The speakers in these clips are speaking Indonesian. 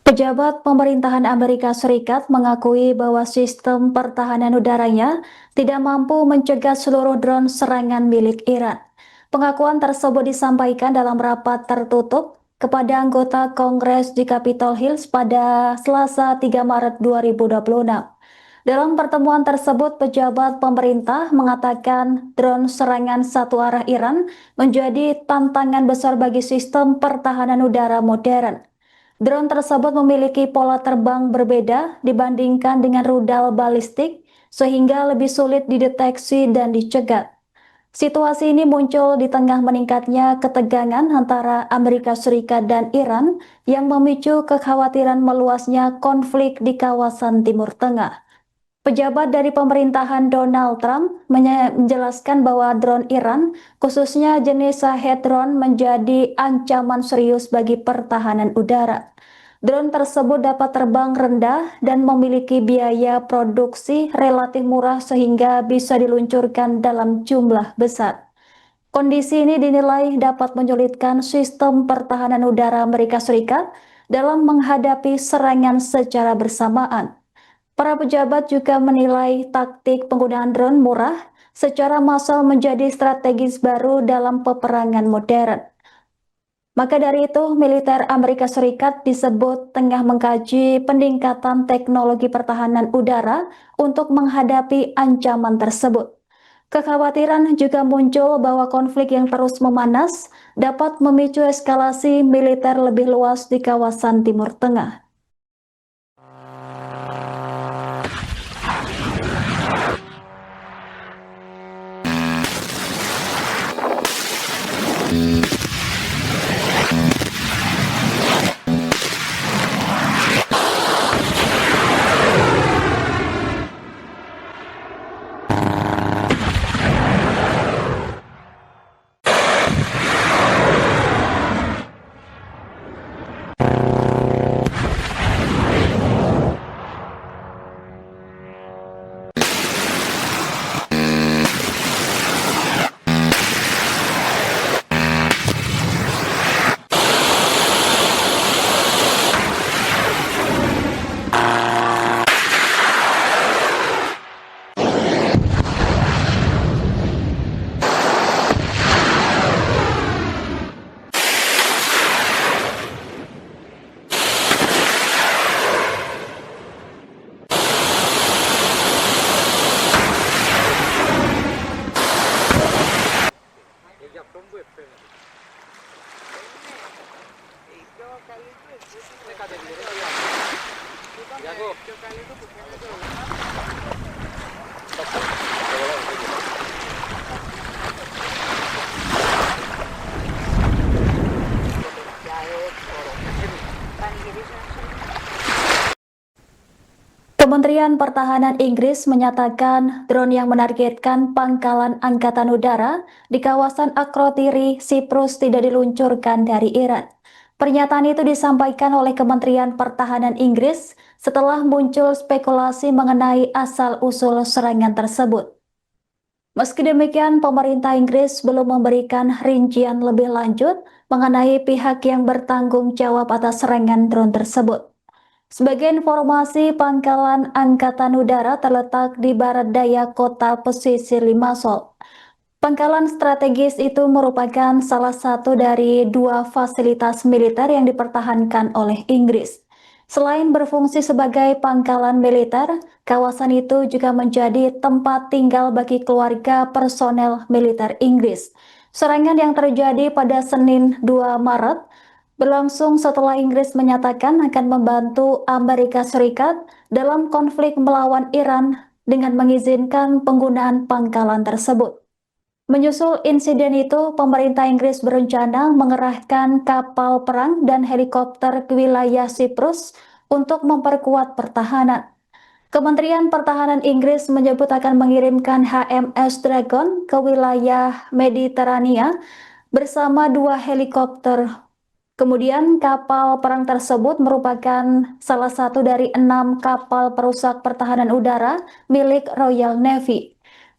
Pejabat pemerintahan Amerika Serikat mengakui bahwa sistem pertahanan udaranya tidak mampu mencegah seluruh drone serangan milik Iran. Pengakuan tersebut disampaikan dalam rapat tertutup kepada anggota Kongres di Capitol Hill pada Selasa 3 Maret 2026. Dalam pertemuan tersebut, pejabat pemerintah mengatakan drone serangan satu arah Iran menjadi tantangan besar bagi sistem pertahanan udara modern. Drone tersebut memiliki pola terbang berbeda dibandingkan dengan rudal balistik, sehingga lebih sulit dideteksi dan dicegat. Situasi ini muncul di tengah meningkatnya ketegangan antara Amerika Serikat dan Iran yang memicu kekhawatiran meluasnya konflik di kawasan Timur Tengah. Pejabat dari pemerintahan Donald Trump menjelaskan bahwa drone Iran, khususnya jenis Shahed drone, menjadi ancaman serius bagi pertahanan udara. Drone tersebut dapat terbang rendah dan memiliki biaya produksi relatif murah sehingga bisa diluncurkan dalam jumlah besar. Kondisi ini dinilai dapat menyulitkan sistem pertahanan udara Amerika Serikat dalam menghadapi serangan secara bersamaan. Para pejabat juga menilai taktik penggunaan drone murah secara massal menjadi strategis baru dalam peperangan modern. Maka dari itu, militer Amerika Serikat disebut tengah mengkaji peningkatan teknologi pertahanan udara untuk menghadapi ancaman tersebut. Kekhawatiran juga muncul bahwa konflik yang terus memanas dapat memicu eskalasi militer lebih luas di kawasan Timur Tengah. Kementerian Pertahanan Inggris menyatakan drone yang menargetkan pangkalan angkatan udara di kawasan Akrotiri, Siprus tidak diluncurkan dari Iran. Pernyataan itu disampaikan oleh Kementerian Pertahanan Inggris setelah muncul spekulasi mengenai asal-usul serangan tersebut. Meski demikian, pemerintah Inggris belum memberikan rincian lebih lanjut mengenai pihak yang bertanggung jawab atas serangan drone tersebut. Sebagai informasi, pangkalan Angkatan Udara terletak di barat daya kota pesisir Limassol. Pangkalan strategis itu merupakan salah satu dari dua fasilitas militer yang dipertahankan oleh Inggris. Selain berfungsi sebagai pangkalan militer, kawasan itu juga menjadi tempat tinggal bagi keluarga personel militer Inggris. Serangan yang terjadi pada Senin 2 Maret berlangsung setelah Inggris menyatakan akan membantu Amerika Serikat dalam konflik melawan Iran dengan mengizinkan penggunaan pangkalan tersebut. Menyusul insiden itu, pemerintah Inggris berencana mengerahkan kapal perang dan helikopter ke wilayah Siprus untuk memperkuat pertahanan. Kementerian Pertahanan Inggris menyebut akan mengirimkan HMS Dragon ke wilayah Mediterania bersama 2 helikopter. Kemudian kapal perang tersebut merupakan salah satu dari 6 kapal perusak pertahanan udara milik Royal Navy.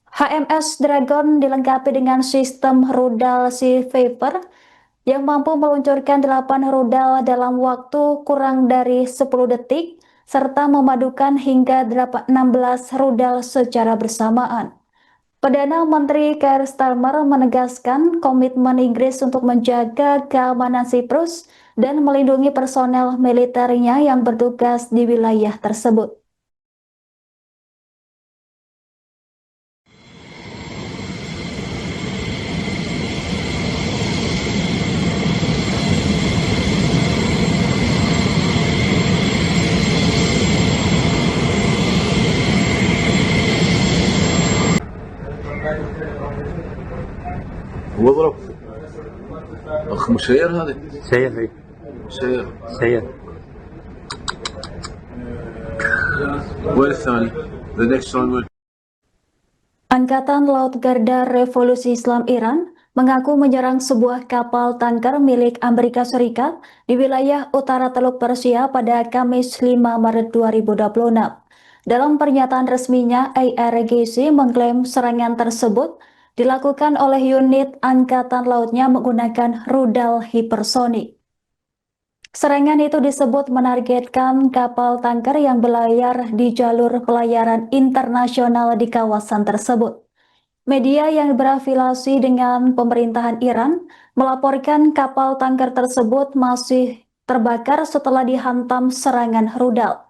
HMS Dragon dilengkapi dengan sistem rudal Sea Viper yang mampu meluncurkan 8 rudal dalam waktu kurang dari 10 detik serta memadukan hingga 16 rudal secara bersamaan. Perdana Menteri Keir Starmer menegaskan komitmen Inggris untuk menjaga keamanan Siprus dan melindungi personel militernya yang bertugas di wilayah tersebut. هو ضرب اخ مشير هذا سير ايه مشير سير وين الثاني the next one will Angkatan Laut Garda Revolusi Islam Iran mengaku menyerang sebuah kapal tanker milik Amerika Serikat di wilayah utara Teluk Persia pada Kamis 5 Maret 2026. Dalam pernyataan resminya, ARGC mengklaim serangan tersebut dilakukan oleh unit Angkatan Lautnya menggunakan rudal hipersonik. Serangan itu disebut menargetkan kapal tanker yang berlayar di jalur pelayaran internasional di kawasan tersebut. Media yang berafiliasi dengan pemerintahan Iran melaporkan kapal tanker tersebut masih terbakar setelah dihantam serangan rudal.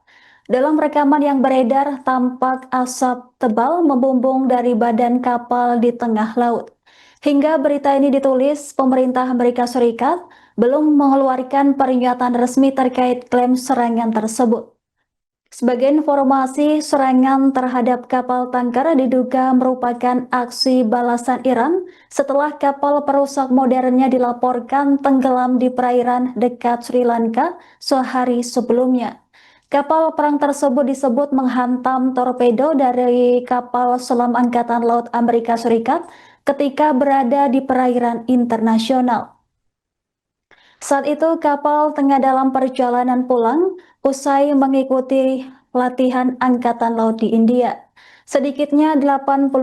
Dalam rekaman yang beredar, tampak asap tebal membumbung dari badan kapal di tengah laut. Hingga berita ini ditulis, pemerintah Amerika Serikat belum mengeluarkan pernyataan resmi terkait klaim serangan tersebut. Sebagai informasi, serangan terhadap kapal tanker diduga merupakan aksi balasan Iran setelah kapal perusak modernnya dilaporkan tenggelam di perairan dekat Sri Lanka sehari sebelumnya. Kapal perang tersebut disebut menghantam torpedo dari kapal selam Angkatan Laut Amerika Serikat ketika berada di perairan internasional. Saat itu kapal tengah dalam perjalanan pulang usai mengikuti latihan Angkatan Laut di India. Sedikitnya 87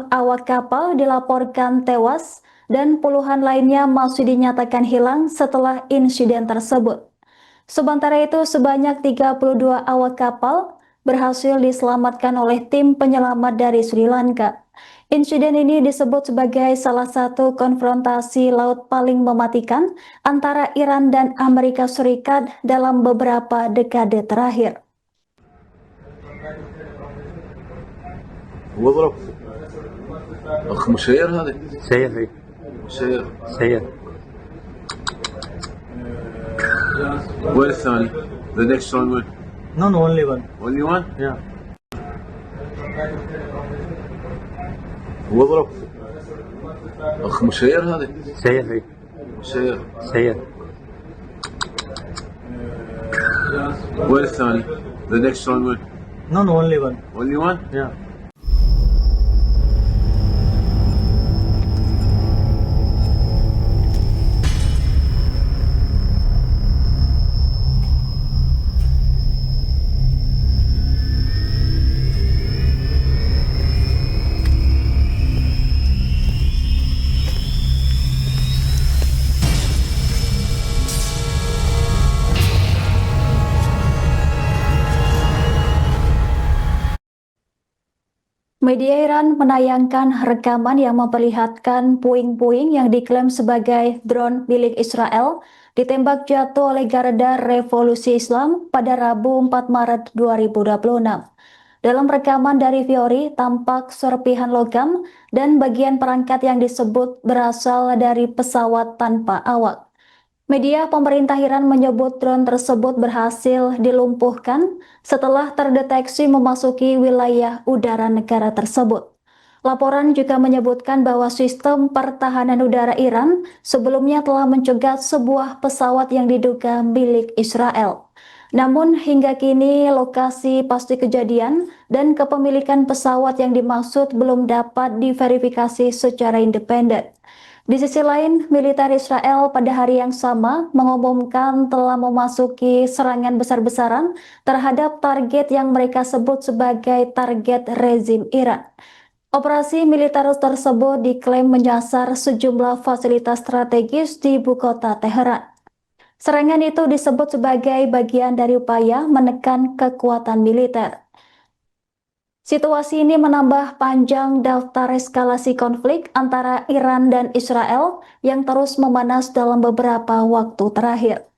awak kapal dilaporkan tewas dan puluhan lainnya masih dinyatakan hilang setelah insiden tersebut. Sementara itu, sebanyak 32 awak kapal berhasil diselamatkan oleh tim penyelamat dari Sri Lanka. Insiden ini disebut sebagai salah satu konfrontasi laut paling mematikan antara Iran dan Amerika Serikat dalam beberapa dekade terakhir. هو ضرب اخ مشير هذا سير ايه مشير سير وين الثاني the next one will No, only one. only one Yeah. هو ضرب اخ مشير هذا سير ايه مشير سير وين الثاني the next one will No, only one. only one Yeah. Media Iran menayangkan rekaman yang memperlihatkan puing-puing yang diklaim sebagai drone milik Israel ditembak jatuh oleh Garda Revolusi Islam pada Rabu 4 Maret 2026. Dalam rekaman dari Fiori, tampak serpihan logam dan bagian perangkat yang disebut berasal dari pesawat tanpa awak. Media pemerintah Iran menyebut drone tersebut berhasil dilumpuhkan setelah terdeteksi memasuki wilayah udara negara tersebut. Laporan juga menyebutkan bahwa sistem pertahanan udara Iran sebelumnya telah mencegat sebuah pesawat yang diduga milik Israel. Namun hingga kini lokasi pasti kejadian dan kepemilikan pesawat yang dimaksud belum dapat diverifikasi secara independen. Di sisi lain, militer Israel pada hari yang sama mengumumkan telah memasuki serangan besar-besaran terhadap target yang mereka sebut sebagai target rezim Iran. Operasi militer tersebut diklaim menyasar sejumlah fasilitas strategis di ibu kota Teheran. Serangan itu disebut sebagai bagian dari upaya menekan kekuatan militer. Situasi ini menambah panjang daftar eskalasi konflik antara Iran dan Israel yang terus memanas dalam beberapa waktu terakhir.